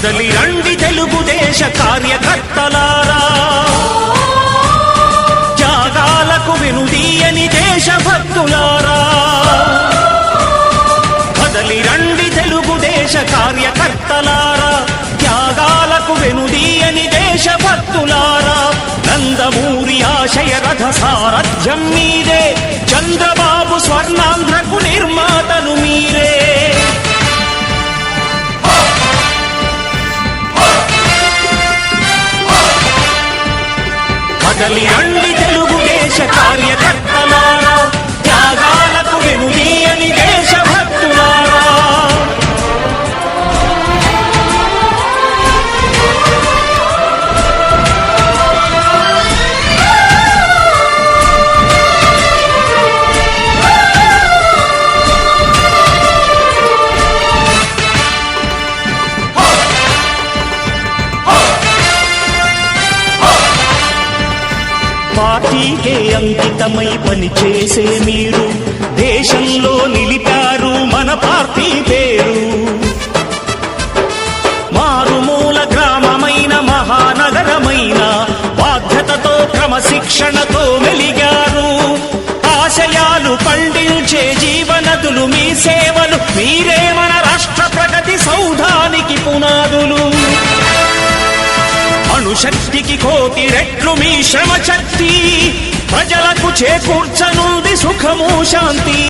కదలి రండి తెలుగుదేశ కార్యకర్తలారా, త్యాగాలకు వెనుదీయని దేశభక్తులారా. కదలి రండి తెలుగుదేశ కార్యకర్తలారా, త్యాగాలకు వెనుదీయని దేశభక్తులారా. నందమూరి ఆశయ రథ సారథ్యం మీరే, చంద్రబాబు స్వర్ణాంధ్రకు నిర్మాతలు మీరే. కదలి రండి తెలుగుదేశ కార్యకర్తలారా, త్యాగాలకు వెనుదీయని దేశభక్తులారా. పార్టీకే అంకితమై పనిచేసే మీరు దేశంలో నిలిపారు మన పార్టీ పేరు. మారుమూల గ్రామమైన మహానగరమైన బాధ్యతతో క్రమశిక్షణతో మెలిగారు. ఆశయాలు పండించే జీవనదులు మీ సేవలు, మీరే మన రాష్ట్ర ప్రగతి సౌధానికి పునాదులు. అణుశక్తికి కోటి రెట్లు మీ శ్రమ శక్తి, ప్రజలకు చేకూర్చనుంది సుఖము శాంతి.